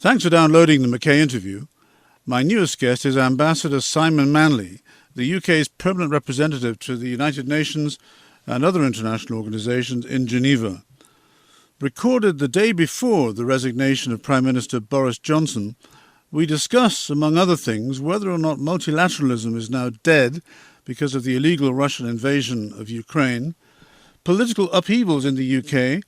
Thanks for downloading the McKay interview. My newest guest is Ambassador Simon Manley, the UK's permanent representative to the United Nations and other international organisations in Geneva. Recorded the day before the resignation of Prime Minister Boris Johnson, we discuss, among other things, whether or not multilateralism is now dead because of the illegal Russian invasion of Ukraine, political upheavals in the UK,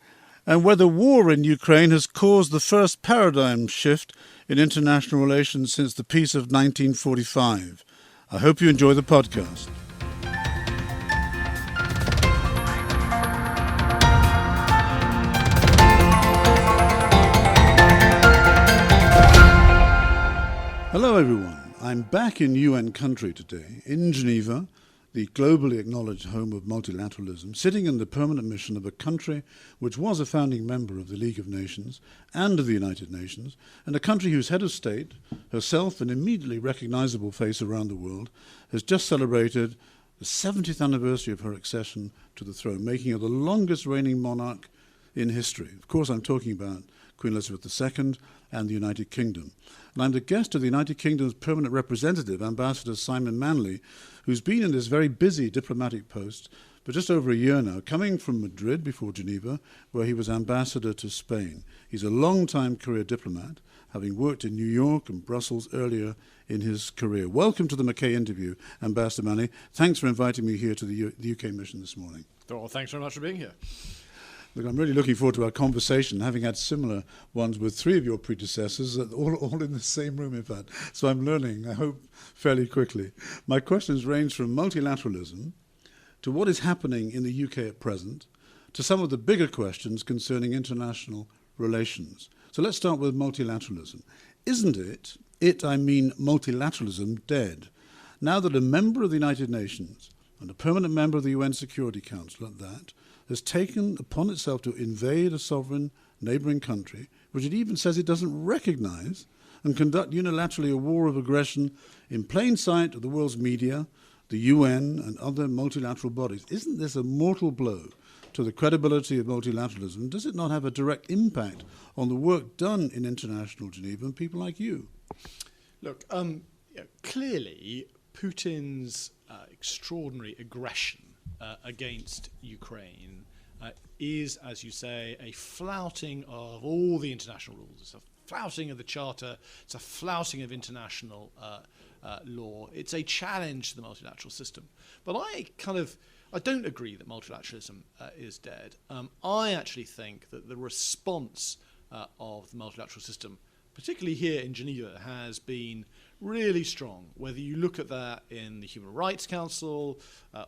and whether war in Ukraine has caused the first paradigm shift in international relations since the peace of 1945. I hope you enjoy the podcast. Hello everyone, I'm back in UN country today, in Geneva, the globally acknowledged home of multilateralism, sitting in the permanent mission of a country which was a founding member of the League of Nations and of the United Nations, and a country whose head of state, herself an immediately recognizable face around the world, has just celebrated the 70th anniversary of her accession to the throne, making her the longest reigning monarch in history. Of course, I'm talking about Queen Elizabeth II and the United Kingdom. And I'm the guest of the United Kingdom's permanent representative, Ambassador Simon Manley, who's been in this very busy diplomatic post for just over a year now, coming from Madrid before Geneva, where he was ambassador to Spain. He's a long-time career diplomat, having worked in New York and Brussels earlier in his career. Welcome to the McKay interview, Ambassador Manley. Thanks for inviting me here to the UK mission this morning. Well, thanks very much for being here. Look, I'm really looking forward to our conversation, having had similar ones with three of your predecessors, all in the same room, in fact. So I'm learning, I hope, fairly quickly. My questions range from multilateralism to what is happening in the UK at present, to some of the bigger questions concerning international relations. So let's start with multilateralism. Isn't I mean multilateralism, dead? Now that a member of the United Nations and a permanent member of the UN Security Council at that has taken upon itself to invade a sovereign neighbouring country, which it even says it doesn't recognise, and conduct unilaterally a war of aggression in plain sight of the world's media, the UN and other multilateral bodies. Isn't this a mortal blow to the credibility of multilateralism? Does it not have a direct impact on the work done in international Geneva and people like you? Look, clearly Putin's extraordinary aggression against Ukraine is, as you say, a flouting of all the international rules. It's a flouting of the Charter. It's a flouting of international law. It's a challenge to the multilateral system. But I don't agree that multilateralism is dead. I actually think that the response of the multilateral system, particularly here in Geneva, has been really strong, whether you look at that in the Human Rights Council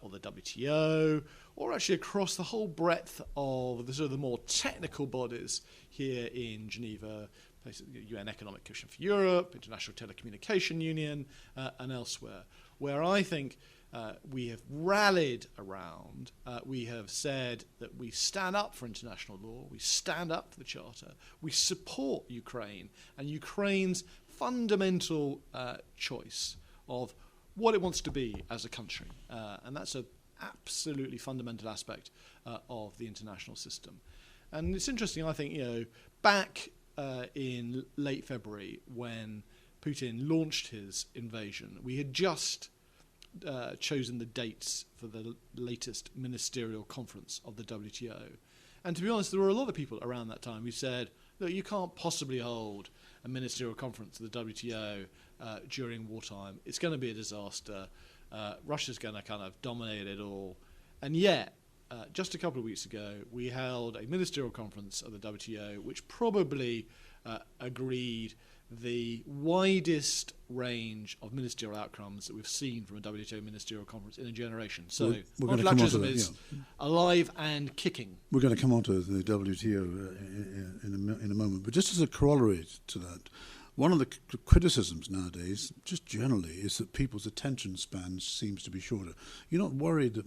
or the WTO, or actually across the whole breadth of the sort of the more technical bodies here in Geneva, places, UN Economic Commission for Europe, International Telecommunication Union, and elsewhere, where I think we have rallied around. We have said that we stand up for international law, we stand up for the Charter, we support Ukraine and Ukraine's fundamental choice of what it wants to be as a country. And that's an absolutely fundamental aspect of the international system. And it's interesting, I think, back in late February when Putin launched his invasion, we had just chosen the dates for the latest ministerial conference of the WTO. And to be honest, there were a lot of people around that time who said, look, you can't possibly hold a ministerial conference of the WTO during wartime. It's going to be a disaster. Russia's going to kind of dominate it all. And yet, just a couple of weeks ago, we held a ministerial conference of the WTO, which probably agreed the widest range of ministerial outcomes that we've seen from a WTO ministerial conference in a generation. So multilateralism is alive and kicking. We're going to come on to the WTO in a moment. But just as a corollary to that, one of the criticisms nowadays, just generally, is that people's attention span seems to be shorter. You're not worried that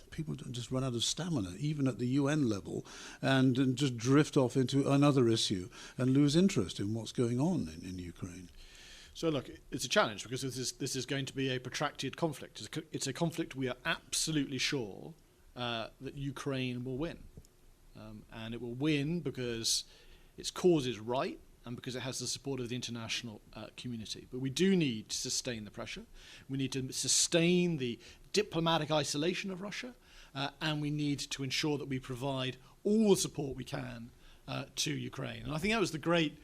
people don't just run out of stamina, even at the UN level, and just drift off into another issue and lose interest in what's going on in Ukraine? So look, it's a challenge because this is going to be a protracted conflict. It's a conflict we are absolutely sure that Ukraine will win. And it will win because its cause is right. and because it has the support of the international community. But we do need to sustain the pressure. We need to sustain the diplomatic isolation of Russia, and we need to ensure that we provide all the support we can to Ukraine. And I think that was the great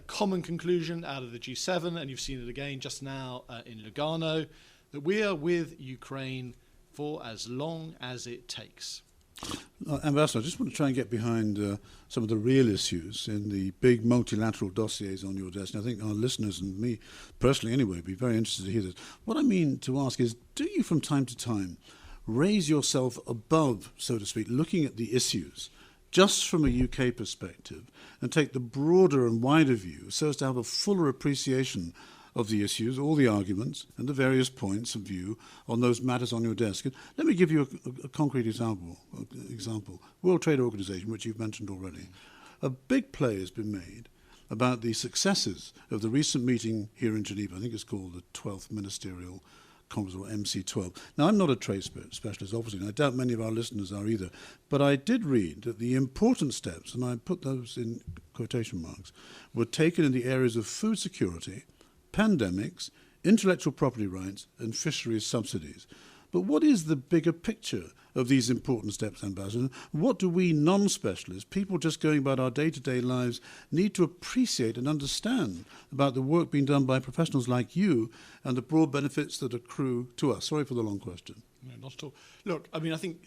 common conclusion out of the G7, and you've seen it again just now in Lugano, that we are with Ukraine for as long as it takes. Ambassador, I just want to try and get behind some of the real issues in the big multilateral dossiers on your desk. And I think our listeners and me personally anyway would be very interested to hear this. What I mean to ask is, do you from time to time raise yourself above, so to speak, looking at the issues just from a UK perspective and take the broader and wider view so as to have a fuller appreciation of the issues, all the arguments, and the various points of view on those matters on your desk? And let me give you a concrete example. World Trade Organization, which you've mentioned already. A big play has been made about the successes of the recent meeting here in Geneva. I think it's called the 12th Ministerial Conference, or MC12. Now, I'm not a trade specialist, obviously, and I doubt many of our listeners are either, but I did read that the important steps, and I put those in quotation marks, were taken in the areas of food security, pandemics, intellectual property rights, and fisheries subsidies. But what is the bigger picture of these important steps, Ambassador? What do we non-specialists, people just going about our day-to-day lives, need to appreciate and understand about the work being done by professionals like you and the broad benefits that accrue to us? Sorry for the long question. No, not at all. Look, I mean, I think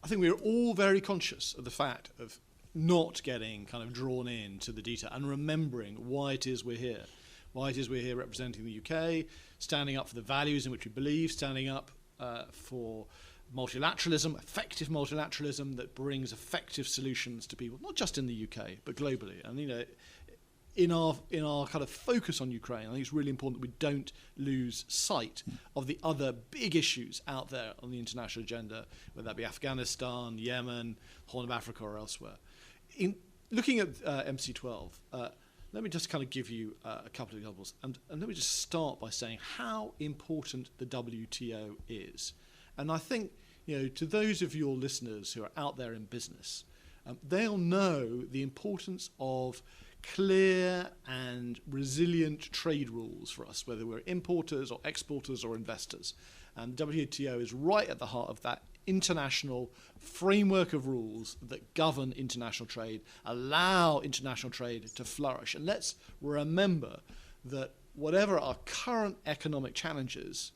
we're all very conscious of the fact of not getting kind of drawn into the detail and remembering why it is we're here. Why it is we're here representing the UK, standing up for the values in which we believe, standing up for multilateralism, effective multilateralism that brings effective solutions to people, not just in the UK, but globally. And, you know, in our kind of focus on Ukraine, I think it's really important that we don't lose sight of the other big issues out there on the international agenda, whether that be Afghanistan, Yemen, Horn of Africa, or elsewhere. In looking at MC12, let me just kind of give you a couple of examples. And let me just start by saying how important the WTO is. And I think, you know, to those of your listeners who are out there in business, they'll know the importance of clear and resilient trade rules for us, whether we're importers or exporters or investors. And the WTO is right at the heart of that international framework of rules that govern international trade, allow international trade to flourish. And let's remember that whatever our current economic challenges,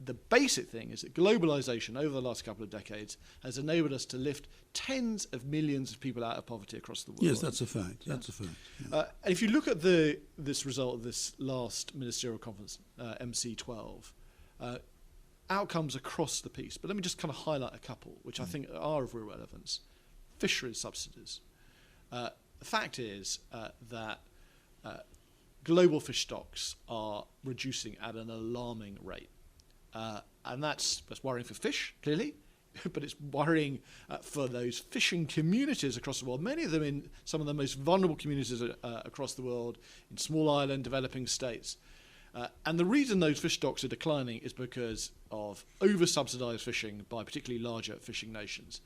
the basic thing is that globalization over the last couple of decades has enabled us to lift tens of millions of people out of poverty across the world. Yes, that's a fact. That's a fact. Yeah. And if you look at this result of this last ministerial conference, MC12, outcomes across the piece. But let me just kind of highlight a couple, which I think are of real relevance. Fisheries subsidies. The fact is that global fish stocks are reducing at an alarming rate. And that's worrying for fish, clearly, but it's worrying for those fishing communities across the world, many of them in some of the most vulnerable communities across the world, in small island developing states. And the reason those fish stocks are declining is because of over-subsidised fishing by particularly larger fishing nations.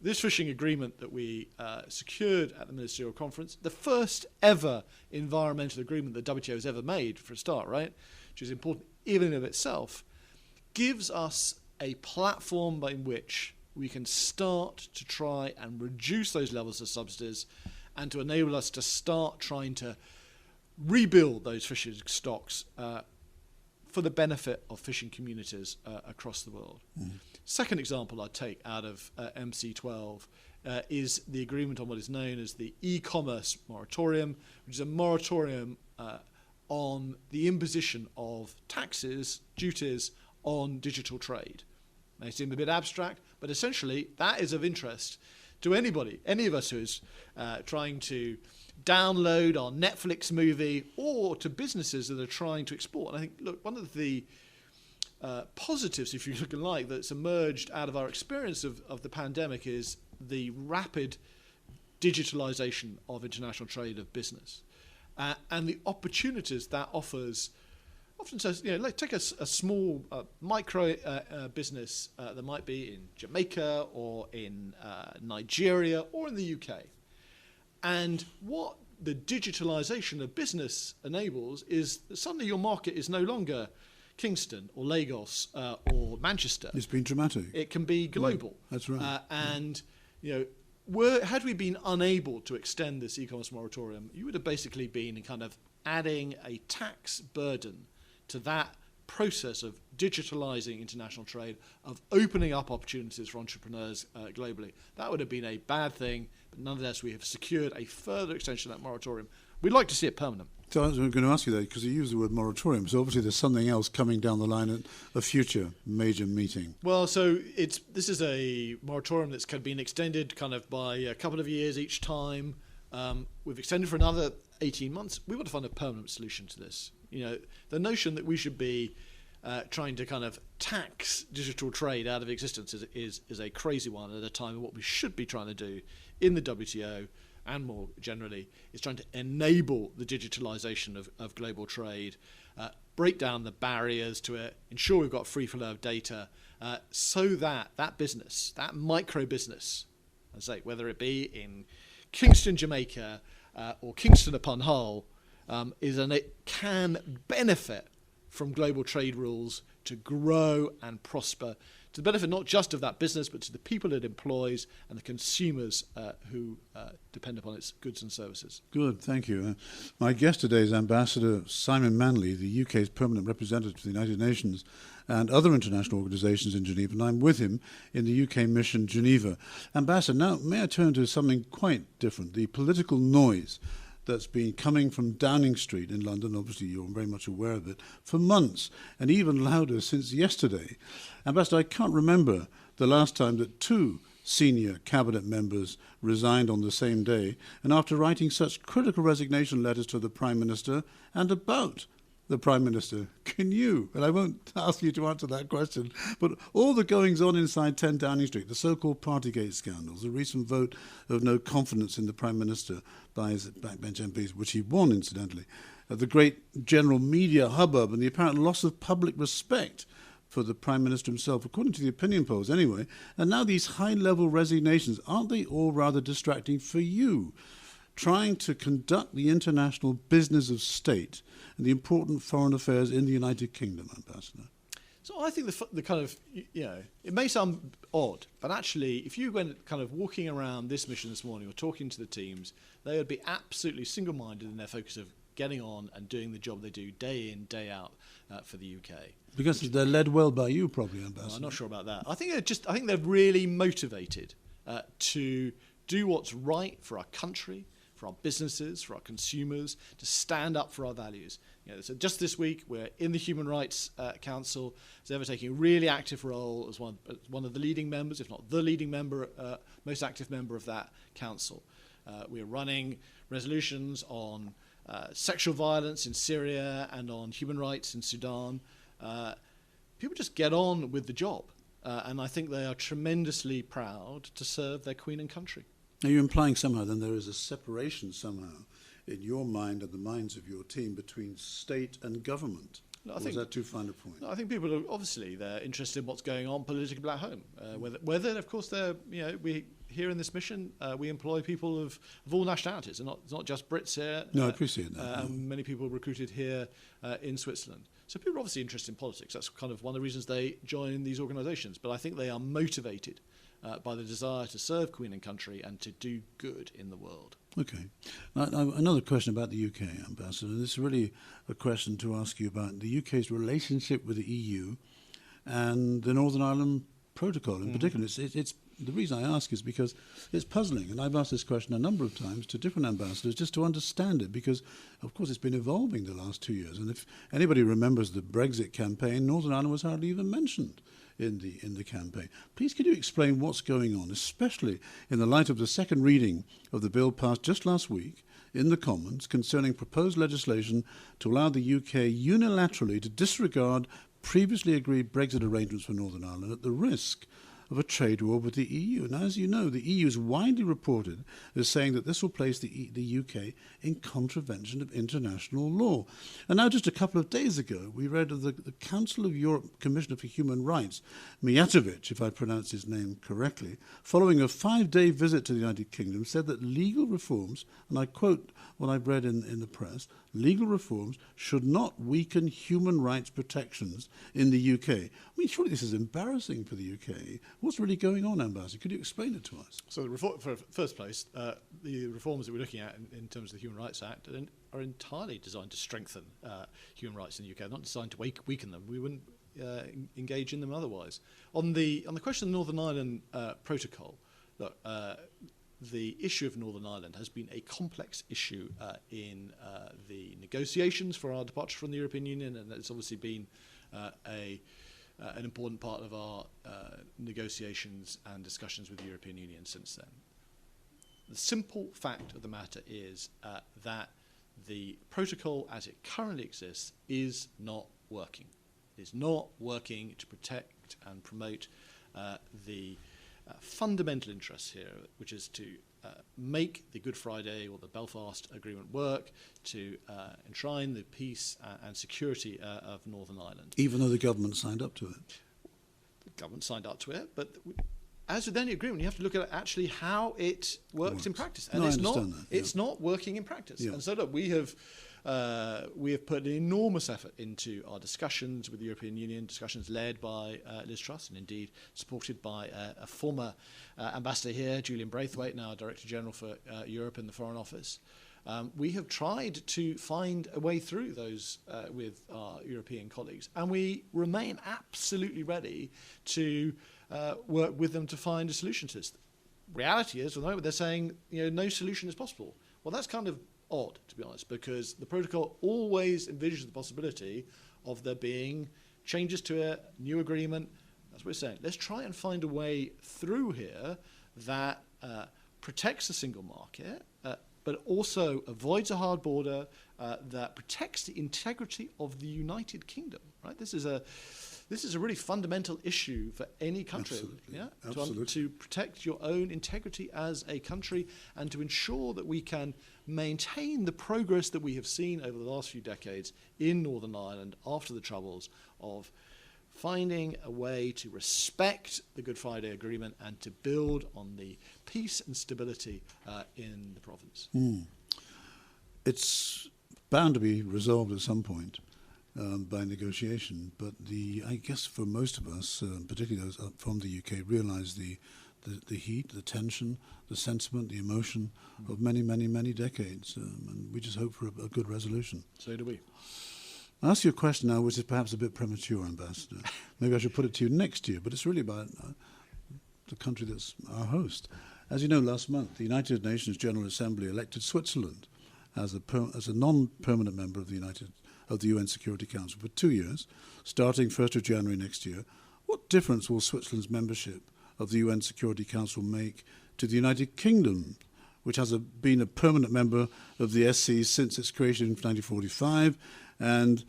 This fishing agreement that we secured at the ministerial conference, the first ever environmental agreement the WTO has ever made for a start, right, which is important even in of itself, gives us a platform by which we can start to try and reduce those levels of subsidies and to enable us to start trying to rebuild those fishing stocks for the benefit of fishing communities across the world. Second example I'd take out of MC12 is the agreement on what is known as the e-commerce moratorium, which is a moratorium on the imposition of taxes, duties on digital trade. They seem a bit abstract, but essentially that is of interest to anybody, any of us who is trying to download our Netflix movie, or to businesses that are trying to export. And I think, look, one of the positives, if you look alike, that's emerged out of our experience of the pandemic is the rapid digitalization of international trade of business and the opportunities that offers. Often says, you know, like take a small micro business that might be in Jamaica or in Nigeria or in the UK. And what the digitalisation of business enables is that suddenly your market is no longer Kingston or Lagos or Manchester. It's been dramatic. It can be global. Yeah, that's right. And had we been unable to extend this e-commerce moratorium, you would have basically been kind of adding a tax burden to that process of digitalising international trade, of opening up opportunities for entrepreneurs globally. That would have been a bad thing, but nonetheless we have secured a further extension of that moratorium. We'd like to see it permanent. So I was going to ask you that, because you used the word moratorium, so obviously there's something else coming down the line at a future major meeting. Well, so this is a moratorium that's kind of been extended kind of by a couple of years each time. We've extended for another 18 months. We want to find a permanent solution to this. The notion that we should be trying to kind of tax digital trade out of existence is a crazy one at a time of what we should be trying to do in the WTO and more generally is trying to enable the digitalisation of global trade, break down the barriers to it, ensure we've got free flow of data, so that business, that micro business, I say, whether it be in Kingston, Jamaica, or Kingston upon Hull, it can benefit from global trade rules to grow and prosper, to the benefit not just of that business, but to the people it employs and the consumers who depend upon its goods and services. Good, thank you. My guest today is Ambassador Simon Manley, the UK's permanent representative to the United Nations and other international organisations in Geneva, and I'm with him in the UK mission Geneva. Ambassador, now may I turn to something quite different, the political noise that's been coming from Downing Street in London. Obviously, you're very much aware of it, for months, and even louder since yesterday. Ambassador, I can't remember the last time that two senior cabinet members resigned on the same day, and after writing such critical resignation letters to the Prime Minister and about the Prime Minister. Can you, and I won't ask you to answer that question, but all the goings on inside 10 Downing Street, the so-called Partygate scandals, the recent vote of no confidence in the Prime Minister by his backbench MPs, which he won, incidentally, the great general media hubbub and the apparent loss of public respect for the Prime Minister himself, according to the opinion polls anyway, and now these high-level resignations, aren't they all rather distracting for you? Trying to conduct the international business of state and the important foreign affairs in the United Kingdom, Ambassador. So I think the kind of, it may sound odd, but actually if you went kind of walking around this mission this morning or talking to the teams, they would be absolutely single-minded in their focus of getting on and doing the job they do day in, day out for the UK. Because they're led well by you, probably, Ambassador. No, I'm not sure about that. I think they're really motivated to do what's right for our country, for our businesses, for our consumers, to stand up for our values. So just this week, we're in the Human Rights Council. So they're taking a really active role as one of the leading members, if not the leading member, most active member of that council. We're running resolutions on sexual violence in Syria and on human rights in Sudan. People just get on with the job, and I think they are tremendously proud to serve their Queen and country. Are you implying somehow then there is a separation somehow in your mind and the minds of your team between state and government? No, or is that too fine a point? No, I think people are obviously they're interested in what's going on politically at home. Whether of course they're we here in this mission we employ people of all nationalities, and not just Brits here. No, I appreciate that. Many people recruited here in Switzerland. So people are obviously interested in politics. That's kind of one of the reasons they join these organisations. But I think they are motivated by the desire to serve Queen and country and to do good in the world. Okay. Now, another question about the UK, Ambassador. This is really a question to ask you about the UK's relationship with the EU and the Northern Ireland Protocol in particular. It's the reason I ask is because it's puzzling, and I've asked this question a number of times to different ambassadors just to understand it, because, of course, it's been evolving the last 2 years. And if anybody remembers the Brexit campaign, Northern Ireland was hardly even mentioned in the campaign. Please, could you explain what's going on, especially in the light of the second reading of the bill passed just last week in the Commons concerning proposed legislation to allow the UK unilaterally to disregard previously agreed Brexit arrangements for Northern Ireland at the risk of a trade war with the EU. And as you know, the EU is widely reported as saying that this will place the UK in contravention of international law. And now just a couple of days ago, we read of the Council of Europe Commissioner for Human Rights, Mijatovic, if I pronounced his name correctly, following a 5-day visit to the United Kingdom, said that legal reforms, and I quote what I've read in the press, legal reforms should not weaken human rights protections in the UK. I mean, surely this is embarrassing for the UK. What's really going on, Ambassador? Could you explain it to us? So, for first place, the reforms that we're looking at in terms of the Human Rights Act are entirely designed to strengthen human rights in the UK. They're not designed to weaken them. We wouldn't engage in them otherwise. On the question of the Northern Ireland Protocol, look, the issue of Northern Ireland has been a complex issue in the negotiations for our departure from the European Union, and it's obviously been an important part of our negotiations and discussions with the European Union since then. The simple fact of the matter is that the protocol as it currently exists is not working. It is not working to protect and promote the fundamental interests here, which is to make the Good Friday or the Belfast Agreement work, to enshrine the peace and security of Northern Ireland. Even though the government signed up to it? The government signed up to it, but as with any agreement, you have to look at actually how it works in practice. And it's not working in practice. Yeah. And so look, we have put an enormous effort into our discussions with the European Union, discussions led by Liz Truss and indeed supported by a former ambassador here, Julian Braithwaite, now Director General for Europe in the Foreign Office. We have tried to find a way through those with our European colleagues, and we remain absolutely ready to work with them to find a solution to this. Reality is, at the moment, they're saying no solution is possible. Well, that's kind of odd, to be honest, because the protocol always envisions the possibility of there being changes to a new agreement. That's what we're saying. Let's try and find a way through here that protects the single market, but also avoids a hard border, that protects the integrity of the United Kingdom. Right? This is a really fundamental issue for any country. Absolutely. Yeah? Absolutely. To protect your own integrity as a country and to ensure that we can maintain the progress that we have seen over the last few decades in Northern Ireland after the Troubles of finding a way to respect the Good Friday Agreement and to build on the peace and stability in the province. It's bound to be resolved at some point by negotiation, but I guess for most of us, particularly those from the UK, realise the heat, the tension, the sentiment, the emotion of many, many, many decades, and we just hope for a good resolution. So do we. I'll ask you a question now, which is perhaps a bit premature, Ambassador. Maybe I should put it to you next year, but it's really about the country that's our host. As you know, last month, the United Nations General Assembly elected Switzerland as a non-permanent member of the UN Security Council for 2 years, starting 1st of January next year. What difference will Switzerland's membership of the UN Security Council make to the United Kingdom, which has been a permanent member of the SC since its creation in 1945, and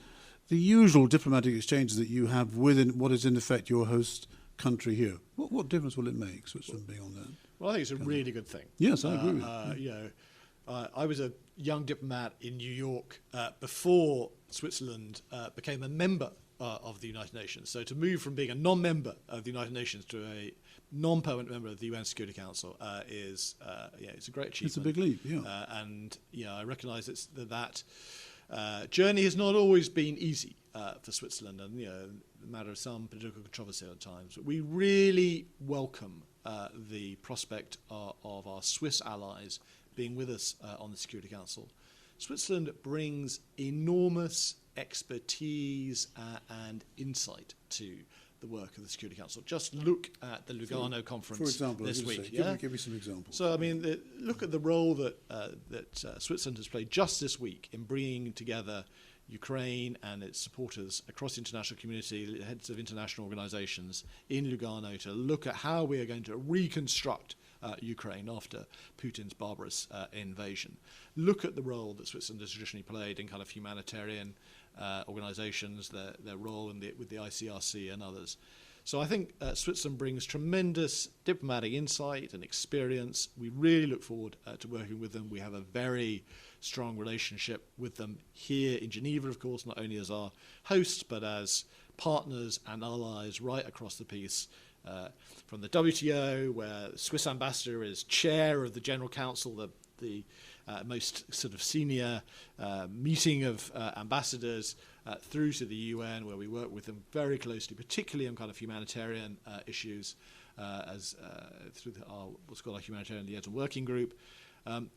the usual diplomatic exchanges that you have within what is in effect your host country here? What difference will it make, Switzerland being on that? Well, I think it's a really good thing. Yes, I agree with you. I was a young diplomat in New York before Switzerland became a member of the United Nations. So to move from being a non-member of the United Nations to a non-permanent member of the UN Security Council is it's a great achievement. It's a big leap, yeah. And I recognise that journey has not always been easy for Switzerland, and a matter of some political controversy at times. But we really welcome the prospect of our Swiss allies being with us on the Security Council. Switzerland brings enormous expertise and insight to the work of the Security Council. Just look at the Lugano conference for example, this week. Give me some examples. So, I mean, look at the role that Switzerland has played just this week in bringing together Ukraine and its supporters across the international community, the heads of international organizations in Lugano, to look at how we are going to reconstruct Ukraine after Putin's barbarous invasion. Look at the role that Switzerland has traditionally played in kind of humanitarian organizations, their role with the ICRC and others. So I think Switzerland brings tremendous diplomatic insight and experience. We really look forward to working with them. We have a very strong relationship with them here in Geneva, of course, not only as our hosts, but as partners and allies right across the piece. From the WTO, where the Swiss ambassador is chair of the General Council, the most sort of senior meeting of ambassadors, through to the UN, where we work with them very closely, particularly on kind of humanitarian issues, through our what's called our Humanitarian Liaison Working Group.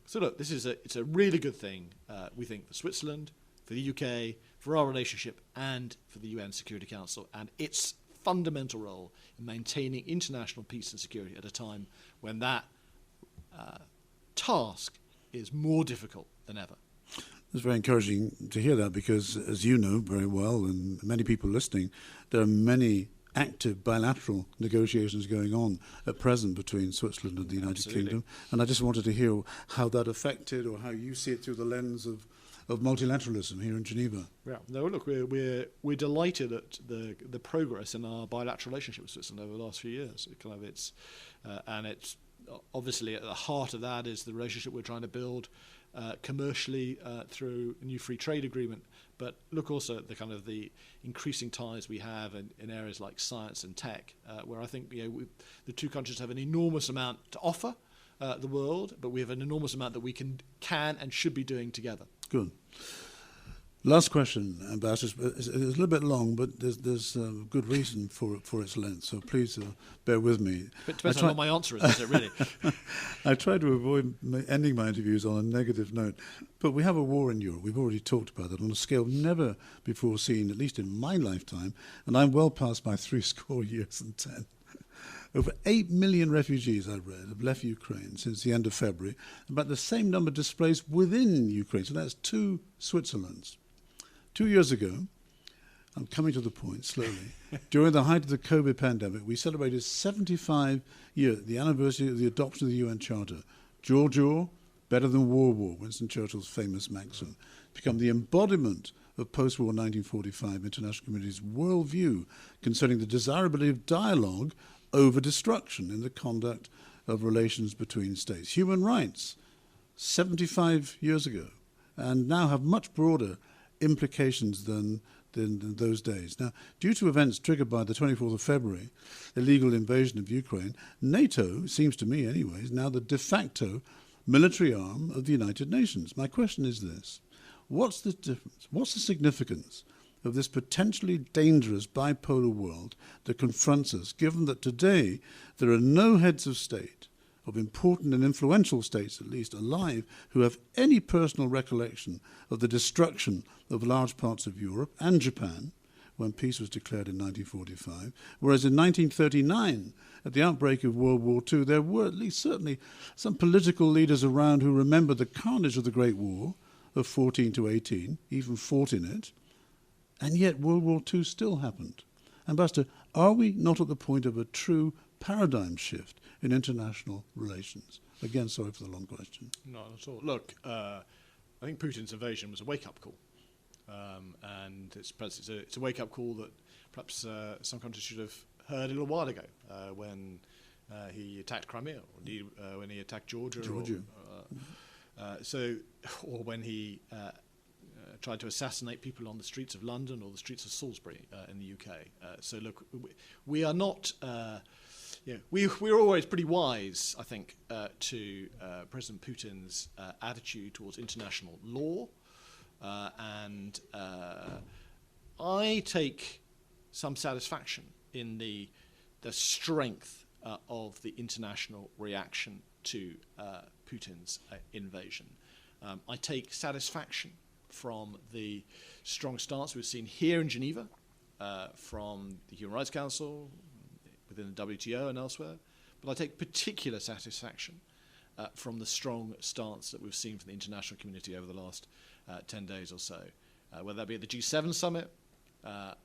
So look, it's a really good thing, we think, for Switzerland, for the UK, for our relationship, and for the UN Security Council, and its fundamental role in maintaining international peace and security at a time when that task is more difficult than ever. It's very encouraging to hear that because, as you know very well, and many people listening, there are many active bilateral negotiations going on at present between Switzerland and the United Kingdom. And I just wanted to hear how that affected or how you see it through the lens of multilateralism here in Geneva. Yeah, no, look, we're delighted at the progress in our bilateral relationship with Switzerland over the last few years. And it's obviously at the heart of that is the relationship we're trying to build commercially through a new free trade agreement. But look also at the increasing ties we have in areas like science and tech, where I think the two countries have an enormous amount to offer the world, but we have an enormous amount that we can and should be doing together. Good. Last question, Ambassador. It's a little bit long, but there's good reason for its length, so please bear with me. It depends on what my answer is, does it really? I try to avoid ending my interviews on a negative note, but we have a war in Europe. We've already talked about that on a scale never before seen, at least in my lifetime, and I'm well past my 70 years and 10. Over 8 million refugees, I read, have left Ukraine since the end of February, about the same number displaced within Ukraine, so that's 2 Switzerlands. 2 years ago, I'm coming to the point slowly, during the height of the COVID pandemic, we celebrated 75 years, the anniversary of the adoption of the UN Charter. Jaw, better than war, Winston Churchill's famous maxim, become the embodiment of post-war 1945 international community's worldview concerning the desirability of dialogue over destruction in the conduct of relations between states. Human rights, 75 years ago, and now have much broader implications than those days. Now, due to events triggered by the 24th of February, illegal invasion of Ukraine, NATO, seems to me anyway, is now the de facto military arm of the United Nations. My question is this: what's the difference? What's the significance of this potentially dangerous bipolar world that confronts us, given that today there are no heads of state, of important and influential states at least, alive who have any personal recollection of the destruction of large parts of Europe and Japan when peace was declared in 1945, whereas in 1939, at the outbreak of World War II, there were at least certainly some political leaders around who remembered the carnage of the Great War of 14 to 18, even fought in it, and yet World War II still happened. Ambassador, are we not at the point of a true paradigm shift in international relations? Again, sorry for the long question. Not at all. Look, I think Putin's invasion was a wake-up call. And it's a wake-up call that perhaps some countries should have heard a little while ago when he attacked Crimea, or indeed when he attacked Georgia. Or when he tried to assassinate people on the streets of London or the streets of Salisbury in the UK. So look, we are not... we're always pretty wise, I think, to President Putin's attitude towards international law. And I take some satisfaction in the strength of the international reaction to Putin's invasion. I take satisfaction from the strong stance we've seen here in Geneva from the Human Rights Council, within the WTO and elsewhere, but I take particular satisfaction from the strong stance that we've seen from the international community over the last 10 days or so, whether that be at the G7 summit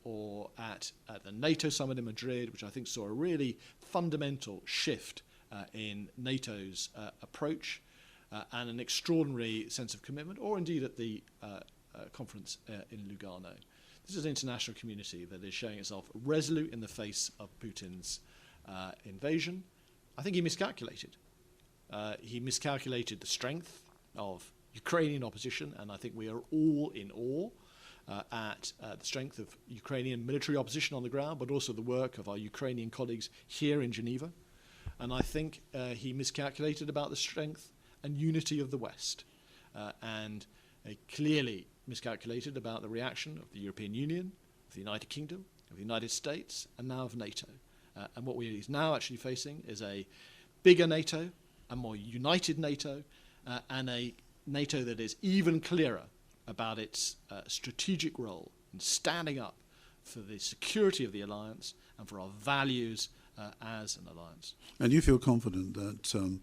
or at the NATO summit in Madrid, which I think saw a really fundamental shift in NATO's approach and an extraordinary sense of commitment, or indeed at the conference in Lugano. This is an international community that is showing itself resolute in the face of Putin's invasion. I think he miscalculated. He miscalculated the strength of Ukrainian opposition, and I think we are all in awe at the strength of Ukrainian military opposition on the ground, but also the work of our Ukrainian colleagues here in Geneva. And I think he miscalculated about the strength and unity of the West, and clearly miscalculated about the reaction of the European Union, of the United Kingdom, of the United States, and now of NATO. And what we are now actually facing is a bigger NATO, a more united NATO, and a NATO that is even clearer about its strategic role in standing up for the security of the alliance and for our values as an alliance. And you feel confident that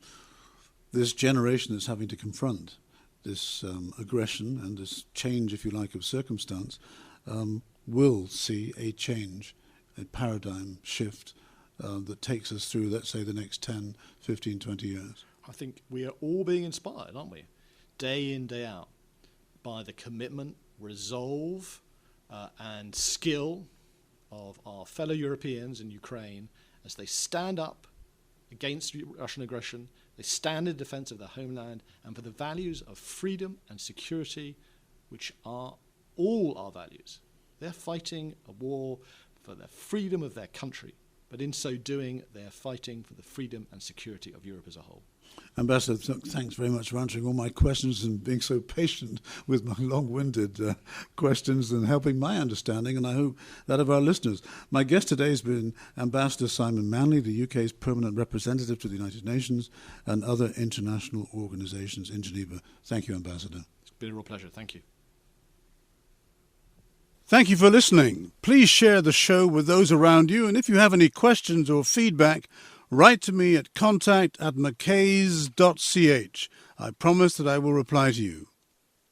this generation is having to confront this aggression and this change, if you like, of circumstance, will see a change, a paradigm shift that takes us through, let's say, the next 10, 15, 20 years? I think we are all being inspired, aren't we? Day in, day out, by the commitment, resolve, and skill of our fellow Europeans in Ukraine as they stand up against Russian aggression, they stand in defense of their homeland and for the values of freedom and security, which are all our values. They're fighting a war for the freedom of their country, but in so doing, they're fighting for the freedom and security of Europe as a whole. Ambassador, thanks very much for answering all my questions and being so patient with my long-winded questions and helping my understanding, and I hope that of our listeners. My guest today has been Ambassador Simon Manley, the UK's permanent representative to the United Nations and other international organisations in Geneva. Thank you, Ambassador. It's been a real pleasure. Thank you. Thank you for listening. Please share the show with those around you, and if you have any questions or feedback, write to me at contact@mackays.ch. I promise that I will reply to you.